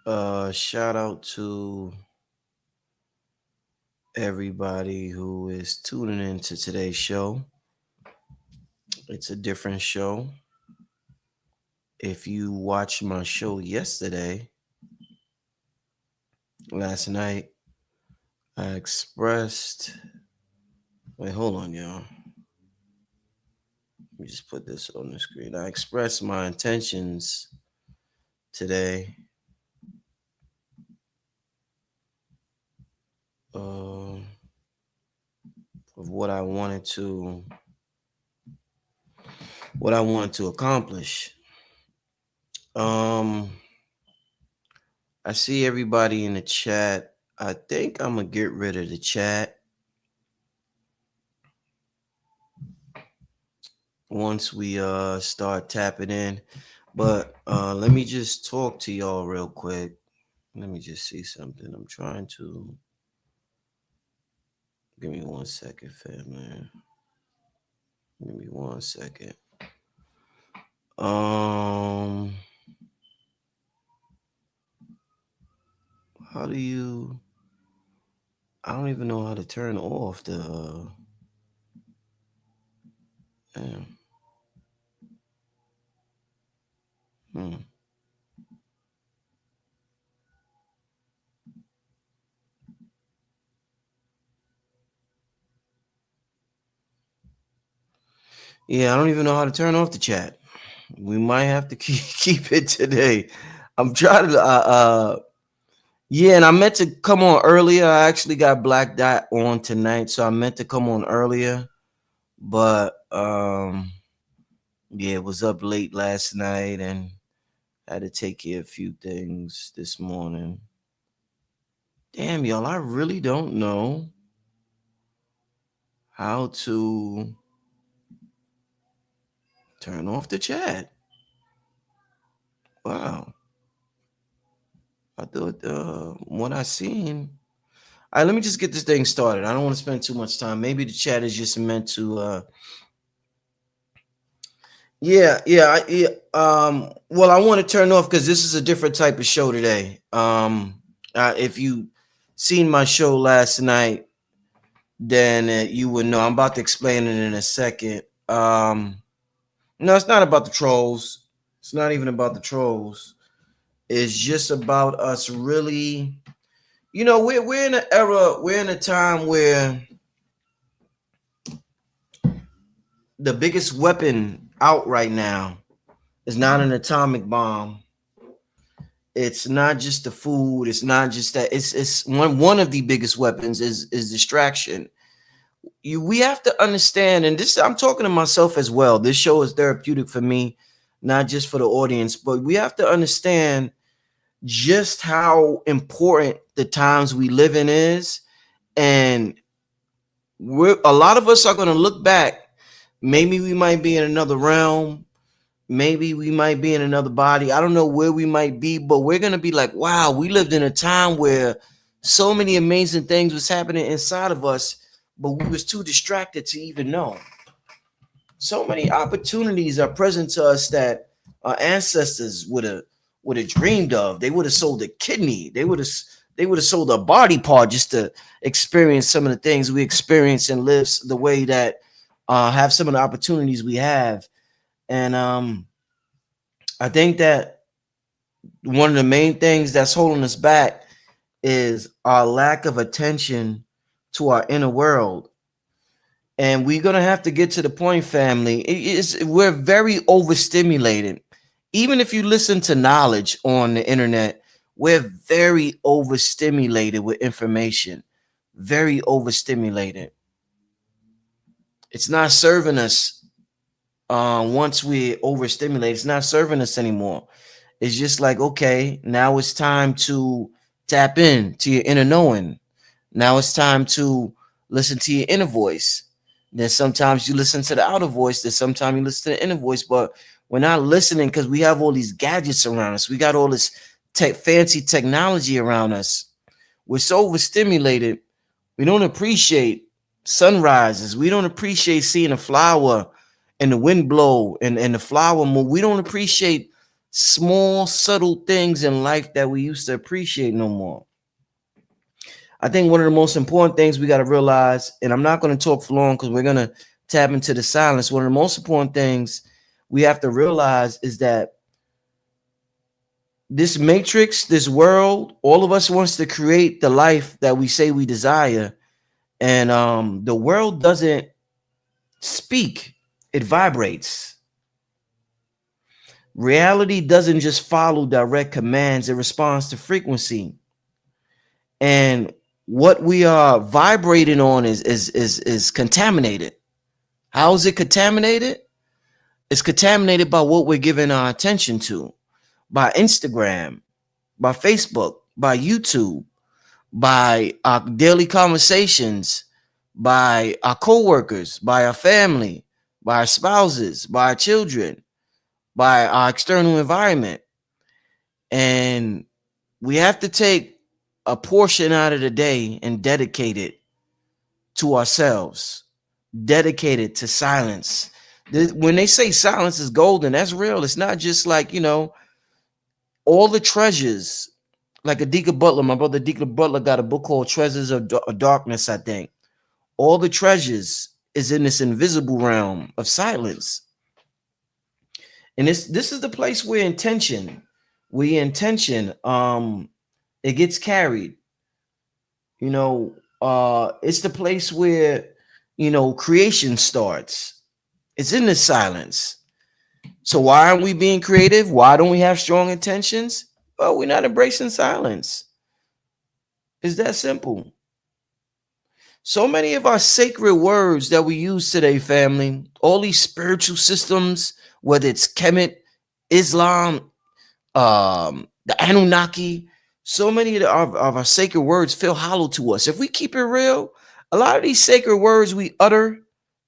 Shout out to everybody who is tuning in to today's show. It's a different show. If you watched my show yesterday, last night, I expressed. Wait, hold on, y'all. Let me just put this on the screen. I expressed my intentions today uh, of what I wanted to accomplish. Um, I see everybody in the chat. I think I'm gonna get rid of the chat once we start tapping in. But let me just talk to y'all real quick. Let me just see something. I'm trying to give me 1 second, family. Give me 1 second. Um, how do you? I don't even know how to turn off the. Damn. Hmm. Yeah, I don't even know how to turn off the chat. We might have to keep it today. I'm trying to. Yeah, and I meant to come on earlier. I actually got Black Dot on tonight, so I meant to come on earlier, but yeah, it was up late last night and had to take care of a few things this morning. Damn, y'all, I really don't know how to turn off the chat. Wow, I thought what I seen. All right, let me just get this thing started. I don't want to spend too much time. Maybe the chat is just meant to yeah. Well, I want to turn off because this is a different type of show today. If you seen my show last night, then you would know. I'm about to explain it in a second. No, it's not about the trolls. It's not even about the trolls. It's just about us really. We're in an era. We're in a time where the biggest weapon out right now is not an atomic bomb. It's not just the food. It's not just that. It's one of the biggest weapons is distraction. We have to understand, and this I'm talking to myself as well. This show is therapeutic for me, not just for the audience, but we have to understand just how important the times we live in is, and a lot of us are going to look back. Maybe we might be in another realm. Maybe we might be in another body. I don't know where we might be, but we're gonna be like, wow, we lived in a time where so many amazing things was happening inside of us, but we was too distracted to even know. So many opportunities are present to us that our ancestors would have dreamed of. They would have sold a kidney. They would have sold a body part just to experience some of the things we experience and live the way that have some of the opportunities we have. And I think that one of the main things that's holding us back is our lack of attention to our inner world. And we're gonna have to get to the point, family. We're very overstimulated. Even if you listen to knowledge on the internet, we're very overstimulated with information. Very overstimulated. It's not serving us once we're overstimulated. It's not serving us anymore. It's just like, okay, now it's time to tap in to your inner knowing. Now it's time to listen to your inner voice. Then sometimes you listen to the outer voice. Then sometimes you listen to the inner voice. But we're not listening because we have all these gadgets around us. We got all this fancy technology around us. We're so overstimulated. We don't appreciate sunrises. We don't appreciate seeing a flower and the wind blow and the flower move. We don't appreciate small, subtle things in life that we used to appreciate no more. I think one of the most important things we got to realize, and I'm not going to talk for long because we're going to tap into the silence. One of the most important things we have to realize is that this matrix, this world, all of us wants to create the life that we say we desire. And the world doesn't speak, it vibrates. Reality doesn't just follow direct commands, it responds to frequency. And what we are vibrating on is contaminated. How is it contaminated? It's contaminated by what we're giving our attention to, by Instagram, by Facebook, by YouTube, by our daily conversations, by our coworkers, by our family, by our spouses, by our children, by our external environment. And we have to take a portion out of the day and dedicate it to ourselves, dedicate it to silence. When they say silence is golden, that's real. It's not just like, all the treasures, like Adika Butler, my brother Adika Butler got a book called Treasures of Darkness, I think. All the treasures is in this invisible realm of silence. And this is the place where intention, it gets carried. It's the place where, creation starts. It's in the silence. So why aren't we being creative? Why don't we have strong intentions? Well, we're not embracing silence. It's that simple. So many of our sacred words that we use today, family, all these spiritual systems, whether it's Kemet, Islam, the Anunnaki, so many of our sacred words feel hollow to us. If we keep it real, a lot of these sacred words we utter,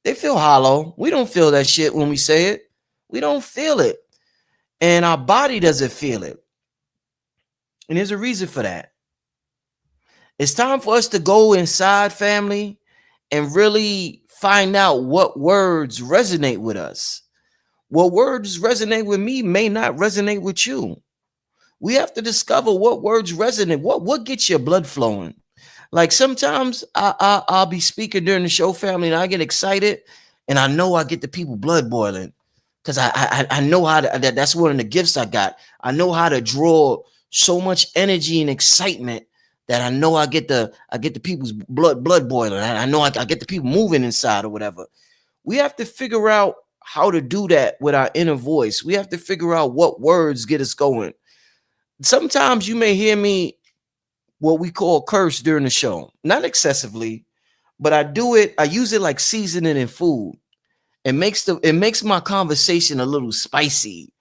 they feel hollow. We don't feel that shit when we say it. We don't feel it. And our body doesn't feel it. And there's a reason for that. It's time for us to go inside, family, and really find out what words resonate with us. What words resonate with me may not resonate with you. We have to discover what words resonate. What gets your blood flowing? Like sometimes I'll be speaking during the show, family, and I get excited, and I know I get the people blood boiling because I know how to. That's one of the gifts I got. I know how to draw so much energy and excitement that I know I get the people's blood boiling. I know I get the people moving inside or whatever. We have to figure out how to do that with our inner voice. We have to figure out what words get us going. Sometimes you may hear me what we call curse during the show, not excessively, but I use it like seasoning in food. It makes my conversation a little spicy.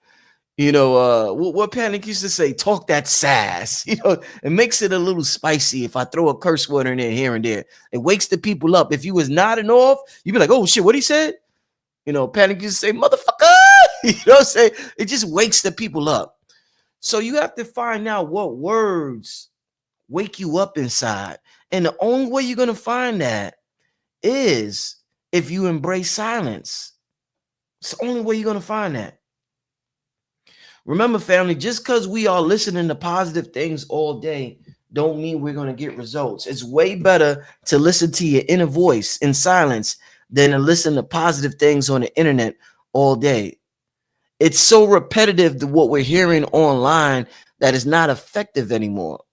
What Panic used to say, talk that sass. It makes it a little spicy if I throw a curse word in there here and there. It wakes the people up. If you was nodding off, you'd be like, oh shit, what he said? Panic used to say, motherfucker. You know what I'm saying? It just wakes the people up. So you have to find out what words wake you up inside. And the only way you're going to find that is if you embrace silence. It's the only way you're going to find that. Remember, family, just because we are listening to positive things all day don't mean we're going to get results. It's way better to listen to your inner voice in silence than to listen to positive things on the internet all day. It's so repetitive to what we're hearing online that it's not effective anymore.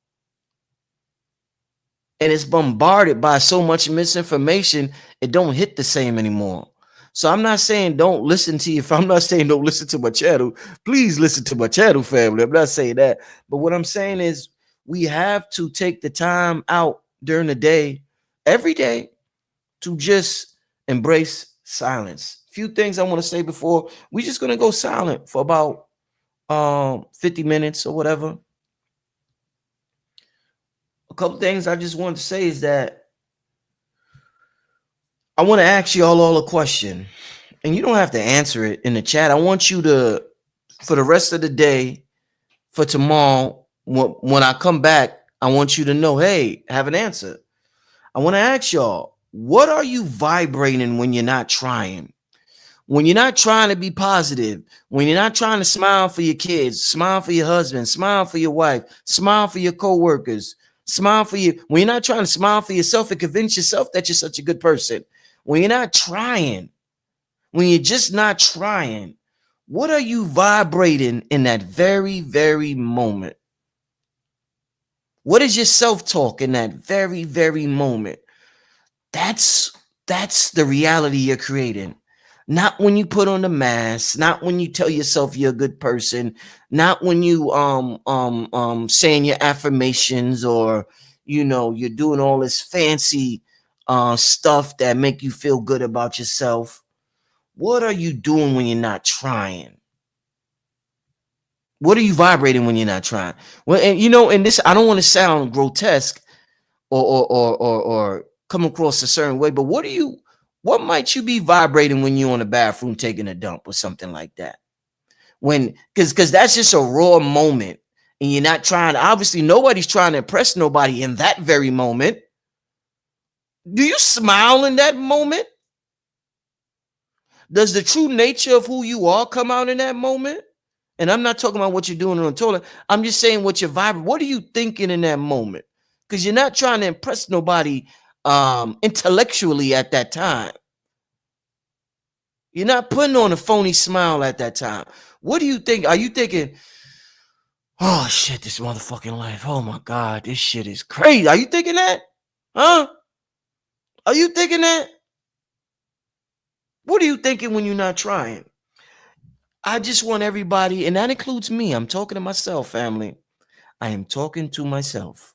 And it's bombarded by so much misinformation, it don't hit the same anymore. So I'm not saying don't listen to you. I'm not saying don't listen to my channel. Please listen to my channel, family. I'm not saying that. But what I'm saying is we have to take the time out during the day, every day, to just embrace silence. Few things I want to say before we're just going to go silent for about 50 minutes or whatever. A couple things I just want to say is that I want to ask you all a question, and you don't have to answer it in the chat. I want you to, for the rest of the day, for tomorrow, when I come back, I want you to know, hey, have an answer. I want to ask y'all, what are you vibrating when you're not trying? When you're not trying to be positive, when you're not trying to smile for your kids, smile for your husband, smile for your wife, smile for your coworkers, smile for you. When you're not trying to smile for yourself and convince yourself that you're such a good person, when you're not trying, when you're just not trying, what are you vibrating in that very, very moment? What is your self-talk in that very, very moment? That's that's the reality you're creating. Not when you put on the mask, not when you tell yourself you're a good person, not when you saying your affirmations, or you're doing all this fancy stuff that make you feel good about yourself. What are you doing when you're not trying? What are you vibrating when you're not trying? Well, and this, I don't want to sound grotesque or come across a certain way, but what might you be vibrating when you're on the bathroom taking a dump or something like that? When because that's just a raw moment, and you're not trying, obviously nobody's trying to impress nobody in that very moment. Do you smile in that moment? Does the true nature of who you are come out in that moment? And I'm not talking about what you're doing on the toilet. I'm just saying what you're vibrating. What are you thinking in that moment? Because you're not trying to impress nobody intellectually at that time. You're not putting on a phony smile at that time. What do you think? Are you thinking, oh shit, this motherfucking life. Oh my God, this shit is crazy. Are you thinking that? Huh? Are you thinking that? What are you thinking when you're not trying? I just want everybody, and that includes me. I'm talking to myself, family. I am talking to myself.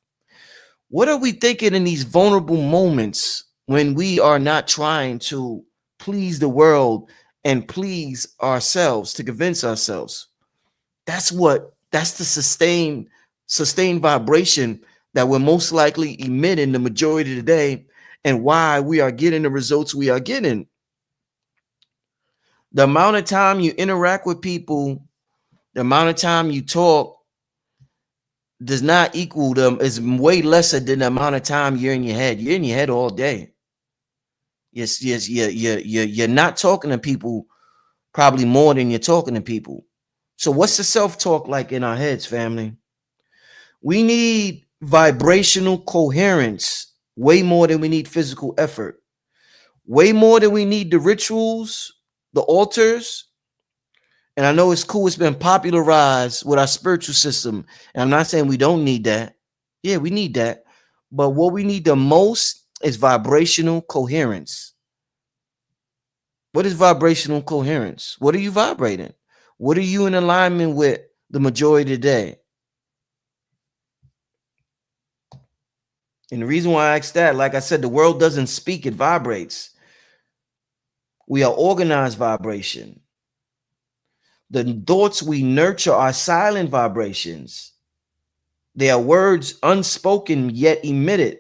What are we thinking in these vulnerable moments when we are not trying to please the world and please ourselves, to convince ourselves? That's the sustained vibration that we're most likely emitting the majority of the day, and why we are getting the results we are getting. The amount of time you interact with people, the amount of time you talk, does not equal them, is way lesser than the amount of time you're in your head. You're in your head all day. Yes, you're not talking to people probably more than you're talking to people. So what's the self-talk like in our heads, family? We need vibrational coherence way more than we need physical effort. Way more than we need the rituals, the altars. And I know it's cool, it's been popularized with our spiritual system. And I'm not saying we don't need that. Yeah, we need that. But what we need the most is vibrational coherence. What is vibrational coherence? What are you vibrating? What are you in alignment with the majority of the day? And the reason why I asked that, like I said, the world doesn't speak, it vibrates. We are organized vibration. The thoughts we nurture are silent vibrations. They are words unspoken yet emitted.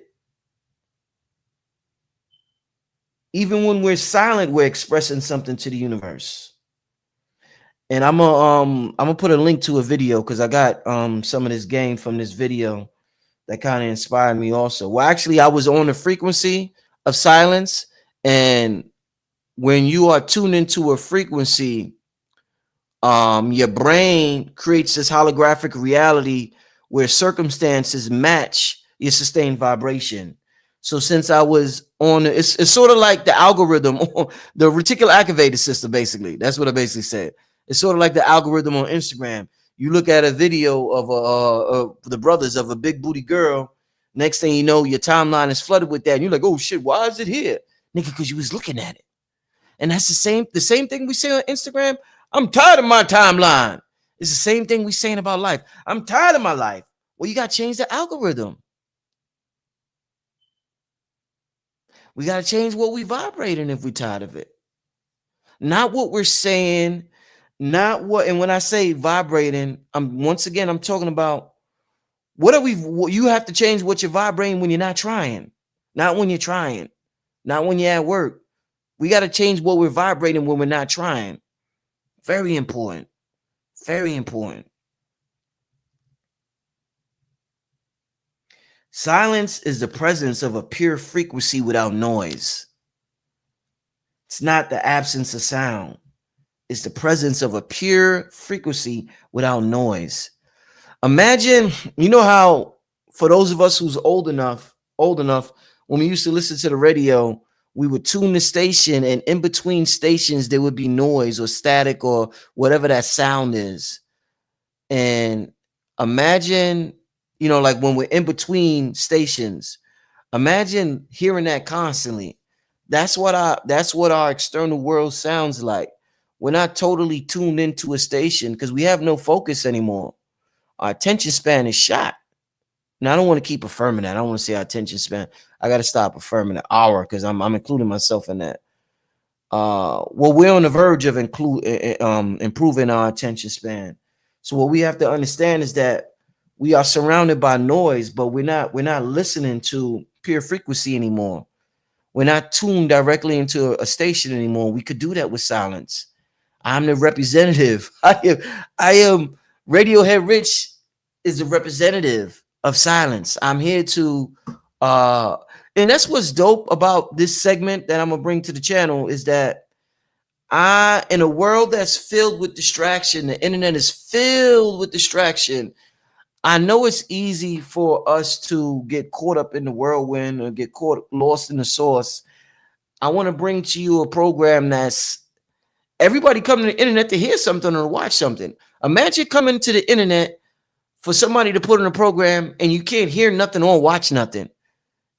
Even when we're silent, we're expressing something to the universe. And I'm gonna put a link to a video because I got some of this game from this video that kind of inspired me also. Well, actually, I was on the frequency of silence, and when you are tuned into a frequency, your brain creates this holographic reality where circumstances match your sustained vibration. So since I was on, it's sort of like the algorithm, the reticular activated system. Basically, that's what I basically said. It's sort of like the algorithm on Instagram. You look at a video of the brothers of a big booty girl. Next thing you know, your timeline is flooded with that, and you're like, "Oh shit, why is it here, nigga?" Because you was looking at it. And that's the same thing we say on Instagram. I'm tired of my timeline. It's the same thing we saying about life. I'm tired of my life. Well, you got to change the algorithm. We got to change what we vibrating if we're tired of it. Not what we're saying, not what, and when I say vibrating, I'm talking about what are we, you have to change what you're vibrating when you're not trying, not when you're trying, not when you're at work. We got to change what we're vibrating when we're not trying. Very important. Very important. Silence is the presence of a pure frequency without noise. It's not the absence of sound. It's the presence of a pure frequency without noise. Imagine, you know how for those of us who's old enough, when we used to listen to the radio, we would tune the station, and in between stations there would be noise or static or whatever that sound is. And imagine, like when we're in between stations, imagine hearing that constantly. That's what our external world sounds like. We're not totally tuned into a station because we have no focus anymore. Our attention span is shot. Now I don't want to keep affirming that. I don't want to say our attention span. I got to stop affirming the hour because I'm including myself in that. Well, we're on the verge of improving our attention span. So what we have to understand is that we are surrounded by noise, but we're not listening to pure frequency anymore. We're not tuned directly into a station anymore. We could do that with silence. I'm the representative. I am Radiohead Rich is a representative of silence. I'm here to and that's what's dope about this segment that I'm gonna bring to the channel is that in a world that's filled with distraction, the internet is filled with distraction. I know it's easy for us to get caught up in the whirlwind or get caught lost in the source. I want to bring to you a program that's everybody coming to the internet to hear something or to watch something. Imagine coming to the internet for somebody to put in a program and you can't hear nothing or watch nothing.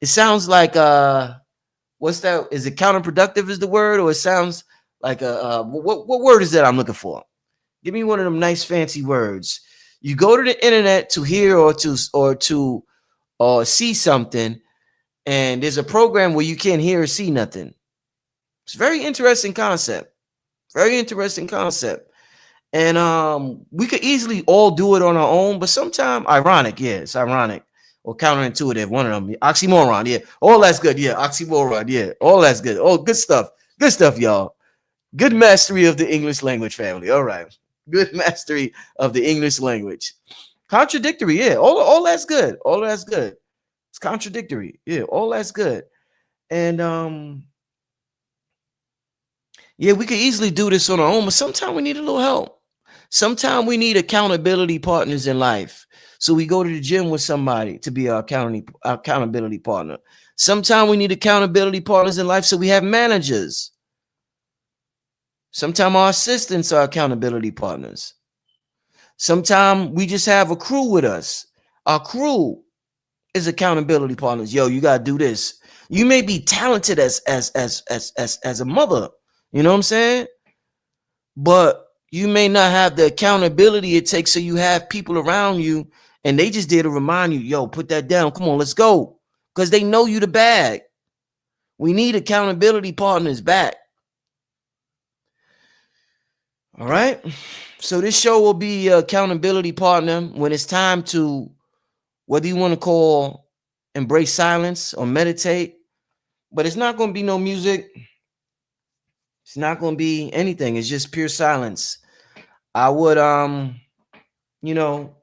It sounds like what's that? Is it counterproductive? Is the word, or it sounds like what word is that I'm looking for? Give me one of them nice fancy words. You go to the internet to hear or see something, and there's a program where you can't hear or see nothing. It's a very interesting concept. Very interesting concept. And we could easily all do it on our own, but sometimes ironic, yeah, it's ironic or counterintuitive. One of them, oxymoron, yeah, all that's good, yeah, oxymoron, yeah, all that's good. Oh, good stuff, y'all. Good mastery of the English language, family. All right, good mastery of the English language. Contradictory, yeah, all that's good, all that's good. It's contradictory, yeah, all that's good. And yeah, we could easily do this on our own, but sometimes we need a little help. Sometimes we need accountability partners in life. So we go to the gym with somebody to be our accountability partner. Sometimes we need accountability partners in life. So we have managers. Sometimes our assistants are accountability partners. Sometimes we just have a crew with us. Our crew is accountability partners. Yo, you gotta do this. You may be talented as a mother. You know what I'm saying? But you may not have the accountability it takes. So you have people around you and they just there to remind you, yo, put that down. Come on, let's go. Because they know you the bag. We need accountability partners back. All right. So this show will be accountability partner when it's time to, whether you want to call embrace silence or meditate, but it's not going to be no music. It's not going to be anything. It's just pure silence. I would, you know,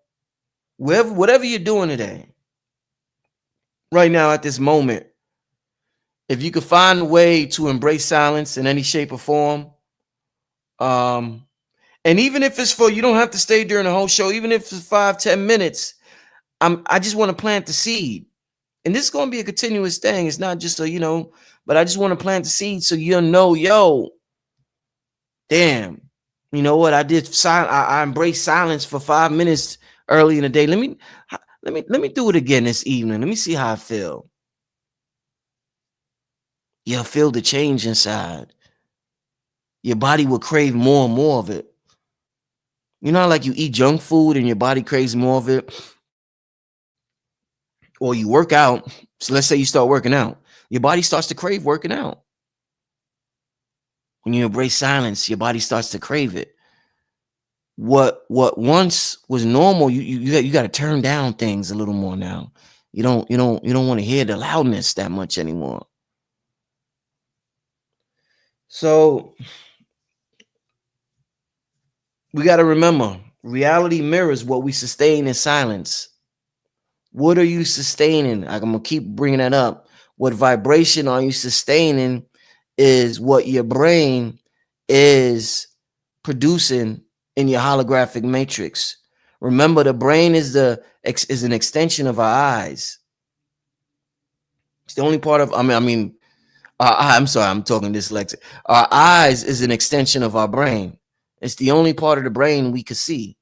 whatever you're doing today, right now at this moment, if you could find a way to embrace silence in any shape or form, um, and even if it's for you don't have to stay during the whole show, even if it's 5-10 minutes, I just want to plant the seed. And this is going to be a continuous thing. It's not just but I just want to plant the seed so you'll know, yo, damn, you know what? I embraced silence for 5 minutes early in the day. Let me do it again this evening. Let me see how I feel. You'll feel the change inside. Your body will crave more and more of it. You know, like you eat junk food and your body craves more of it, or you work out. So let's say you start working out, your body starts to crave working out. When you embrace silence, your body starts to crave it. What once was normal, you got to turn down things a little more now. You don't want to hear the loudness that much anymore. So we got to remember, reality mirrors what we sustain in silence. What are you sustaining? I'm gonna keep bringing that up. What vibration are you sustaining is what your brain is producing in your holographic matrix. Remember, the brain is an extension of our eyes. It's the only part of I'm sorry, I'm talking dyslexic. Our eyes is an extension of our brain. It's the only part of the brain we could see.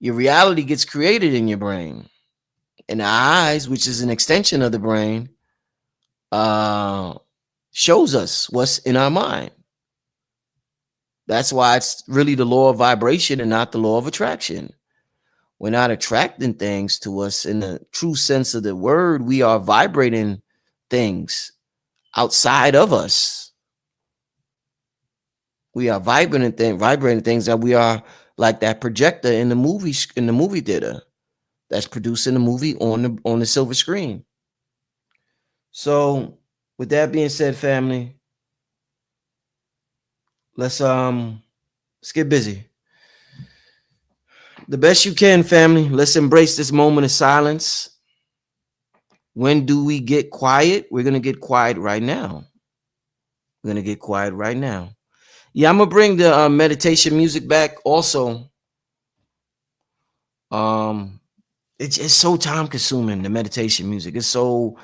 Your reality gets created in your brain. And the eyes, which is an extension of the brain, uh, shows us what's in our mind. That's why it's really the law of vibration and not the law of attraction. We're not attracting things to us in the true sense of the word. We are vibrating things outside of us. We are vibrating things that we are like that projector in the movie theater that's producing the movie on the silver screen. So, with that being said, family, let's let's get busy. The best you can, family. Let's embrace this moment of silence. When do we get quiet? We're gonna get quiet right now. We're gonna get quiet right now. Yeah, I'm gonna bring the meditation music back. Also, um, it's so time consuming. The meditation music. It's so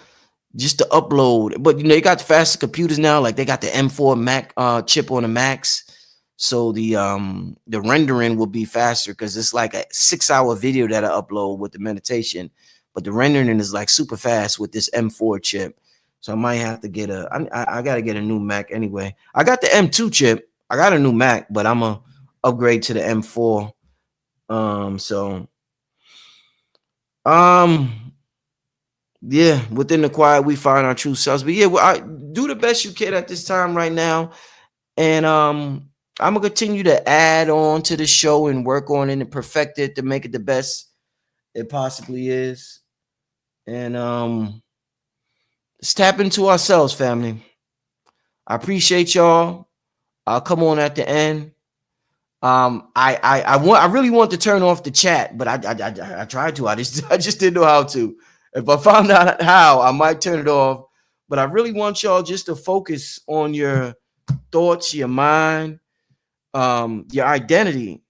just to upload. But they got faster computers now. Like they got the M4 Mac chip on the Macs. So the rendering will be faster because it's like a 6-hour video that I upload with the meditation. But the rendering is like super fast with this M4 chip. So I might have to get I gotta get a new Mac anyway. I got the M2 chip. I got a new Mac, but I'm gonna upgrade to the M4. So um yeah, within the quiet we find our true selves. But yeah, I do the best you can at this time right now. And I'm gonna continue to add on to the show and work on it and perfect it to make it the best it possibly is. And let's tap into ourselves, family. I appreciate y'all. I'll come on at the end. I really want to turn off the chat, but I tried to. I just didn't know how to. If I found out how, I might turn it off. But I really want y'all just to focus on your thoughts, your mind, your identity.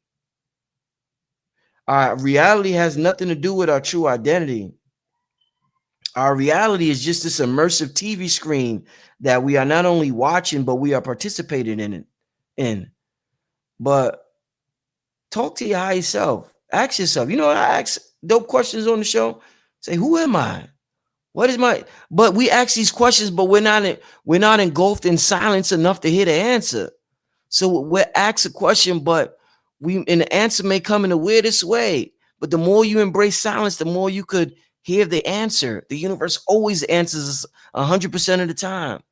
Our reality has nothing to do with our true identity. Our reality is just this immersive TV screen that we are not only watching, but we are participating in it. But talk to your higher self. Ask yourself. I ask dope questions on the show. Say, who am I? What is my? But we ask these questions, but we're not engulfed in silence enough to hear the answer. So we'll ask a question, but and the answer may come in the weirdest way. But the more you embrace silence, the more you could hear the answer. The universe always answers us 100% of the time.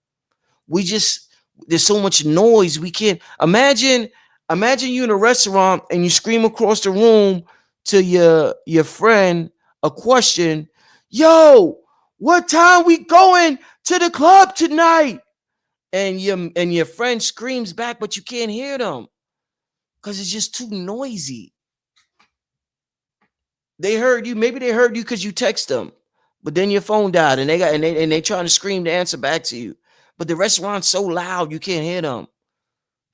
We just There's so much noise. We can't imagine you in a restaurant and you scream across the room to your friend a question. Yo, what time we going to the club tonight? And your friend screams back, but you can't hear them because it's just too noisy. They heard you, maybe they heard you because you text them, but then your phone died and they trying to scream to answer back to you. But the restaurant's so loud you can't hear them.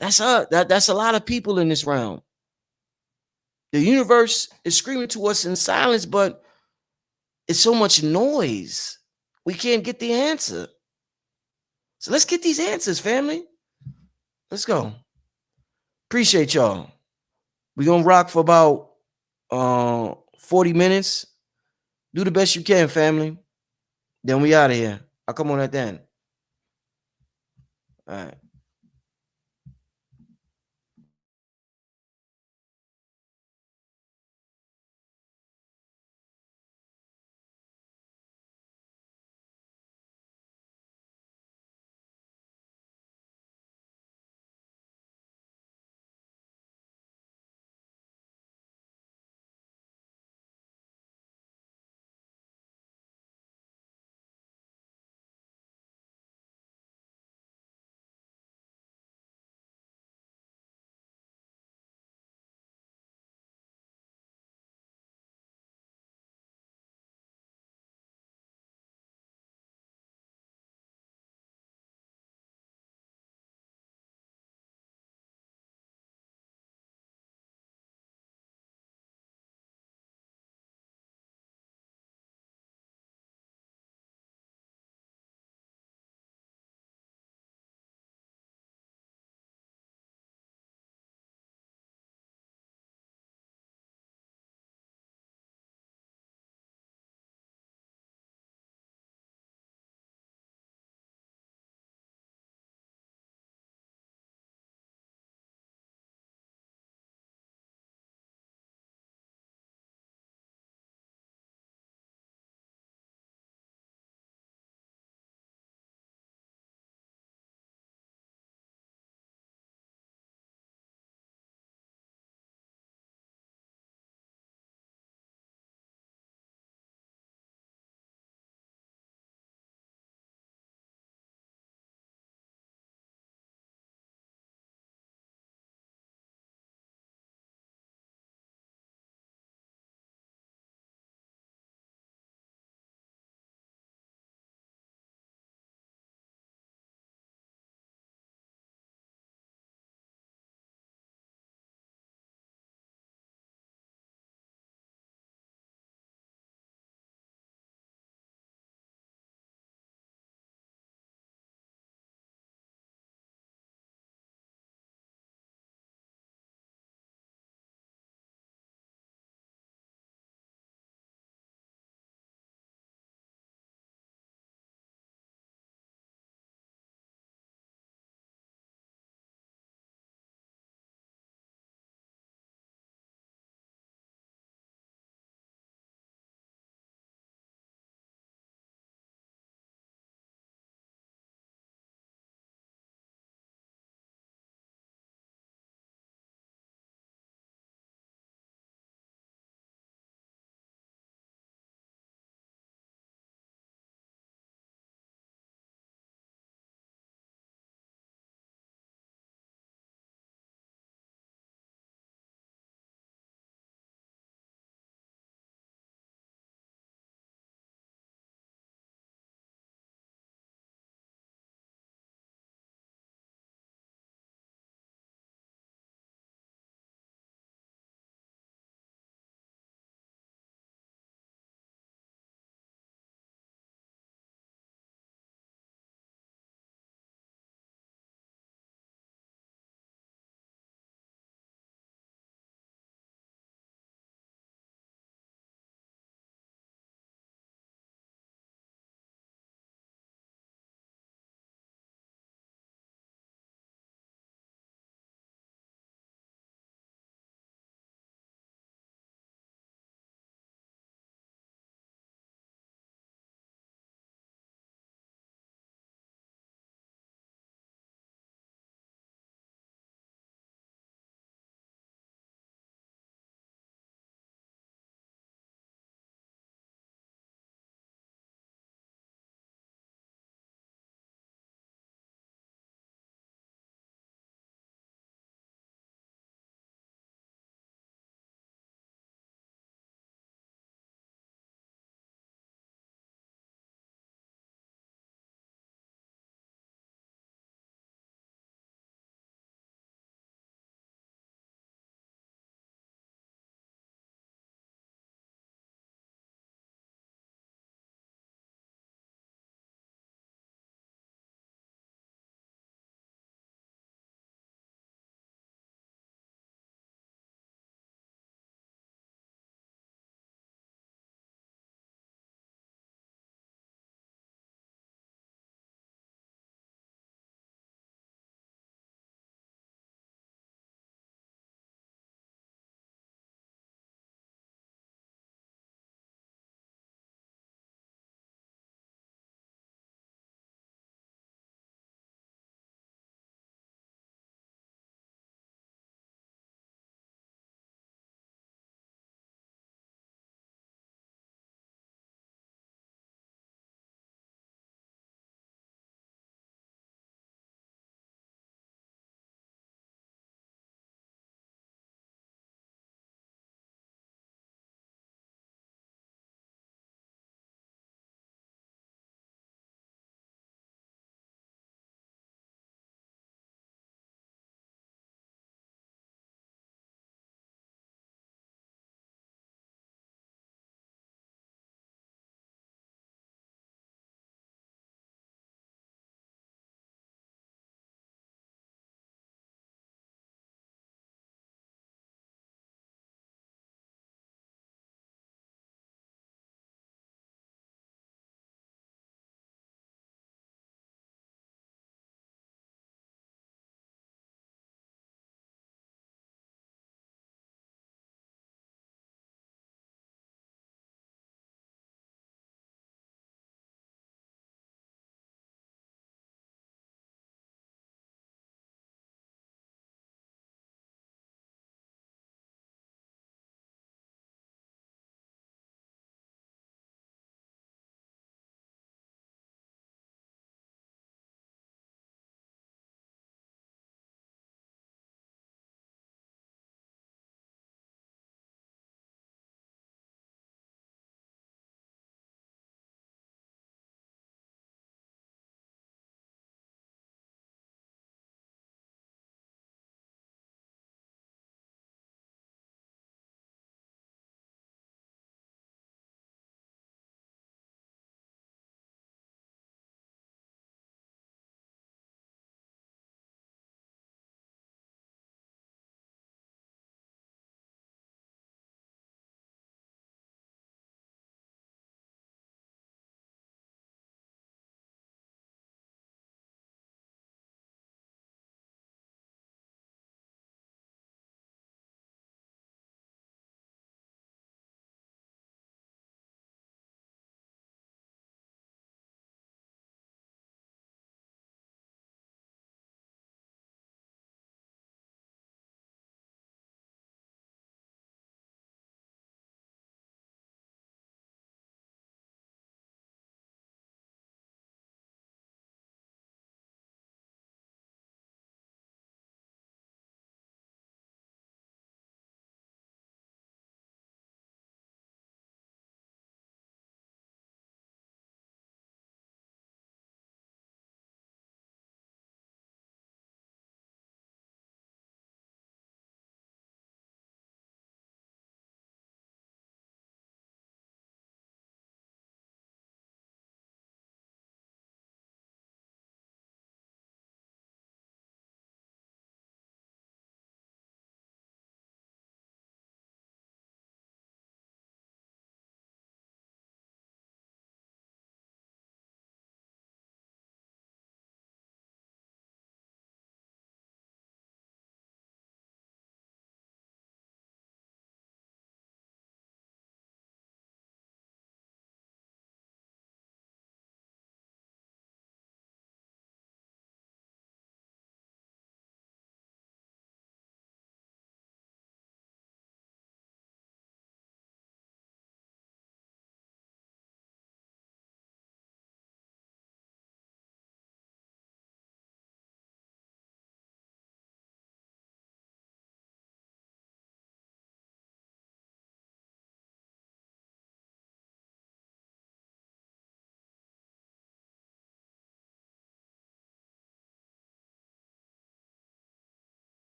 That's a lot of people in this realm. The universe is screaming to us in silence, but it's so much noise. We can't get the answer. So let's get these answers, family. Let's go. Appreciate y'all. We're gonna rock for about 40 minutes. Do the best you can, family. Then we out of here. I'll come on at the end. All right.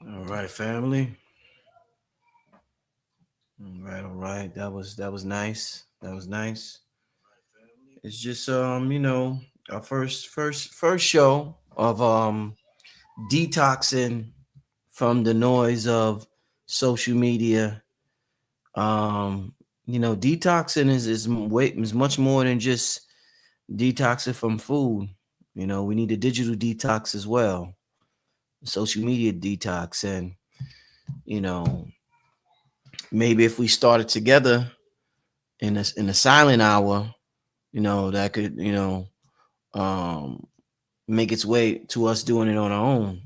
All right, family. All right, all right. That was nice. That was nice. It's just our first show of detoxing from the noise of social media. Um, detoxing is much more than just detoxing from food. We need a digital detox as well, social media detox, and you know, maybe if we started together in a silent hour, that could um, make its way to us doing it on our own.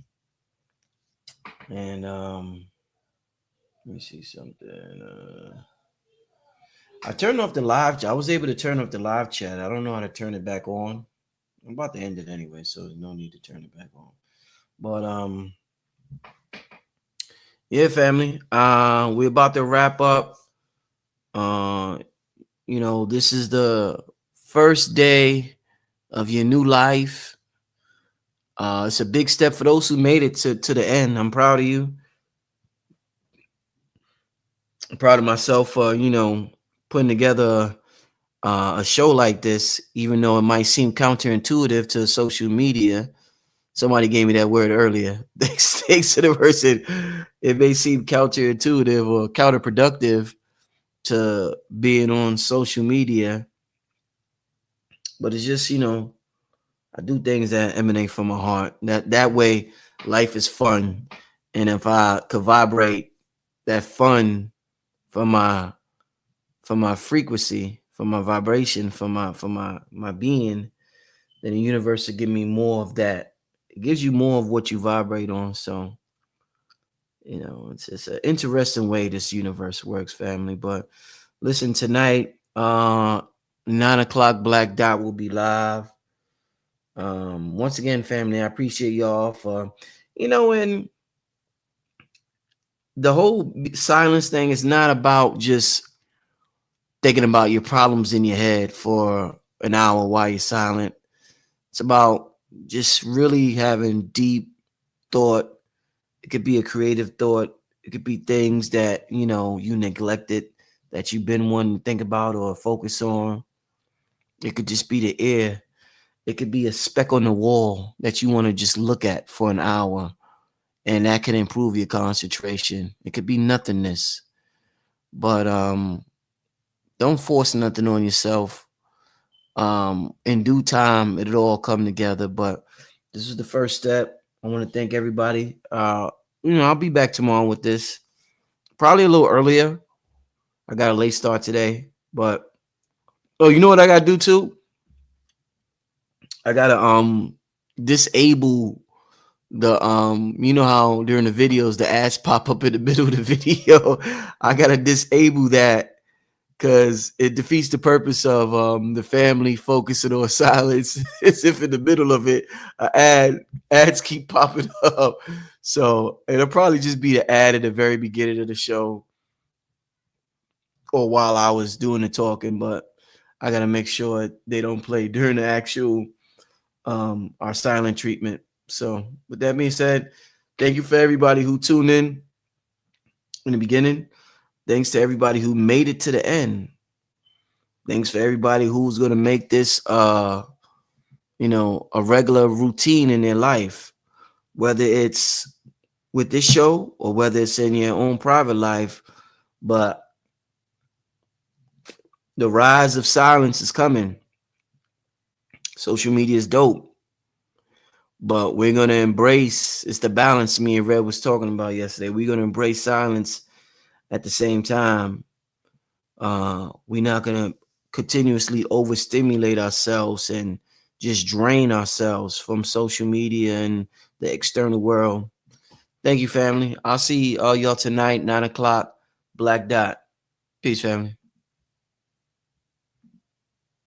And let me see something. I turned off the live chat. I was able to turn off the live chat. I don't know how to turn it back on. I'm about to end it anyway, so there's no need to turn it back on. But yeah, family. We're about to wrap up. Uh, this is the first day of your new life. It's a big step for those who made it to the end. I'm proud of you. I'm proud of myself for putting together a show like this, even though it might seem counterintuitive to social media. Somebody gave me that word earlier. Thanks to the person. It may seem counterintuitive or counterproductive to being on social media, but it's just I do things that emanate from my heart. That way, life is fun, and if I could vibrate that fun from my frequency, from my vibration, from my being, then the universe will give me more of that. It gives you more of what you vibrate on. So it's an interesting way this universe works, family. But listen, tonight, 9 o'clock, Black Dot will be live. Once again, family, I appreciate y'all for, and the whole silence thing is not about just thinking about your problems in your head for an hour while you're silent. It's about just really having deep thought. It could be a creative thought. It could be things that, you neglected that you've been wanting to think about or focus on. It could just be the air. It could be a speck on the wall that you want to just look at for an hour, and that can improve your concentration. It could be nothingness, but don't force nothing on yourself. In due time, it'll all come together. But this is the first step. I want to thank everybody. I'll be back tomorrow with this, probably a little earlier. I got a late start today, but you know what I gotta do too? I gotta disable the how during the videos the ads pop up in the middle of the video. I gotta disable that because it defeats the purpose of the family focusing on silence. As if in the middle of it, ads keep popping up. So it'll probably just be the ad at the very beginning of the show or while I was doing the talking, but I gotta make sure they don't play during the actual our silent treatment. So with that being said, thank you for everybody who tuned in the beginning. Thanks to everybody who made it to the end. Thanks for everybody who's gonna make this a regular routine in their life, whether it's with this show or whether it's in your own private life. But the rise of silence is coming. Social media is dope, but we're gonna embrace, it's the balance me and Red was talking about yesterday. We're gonna embrace silence at the same time. We're not gonna continuously overstimulate ourselves and just drain ourselves from social media and the external world. Thank you, family. I'll see all y'all tonight, 9 o'clock, Black Dot. Peace, family.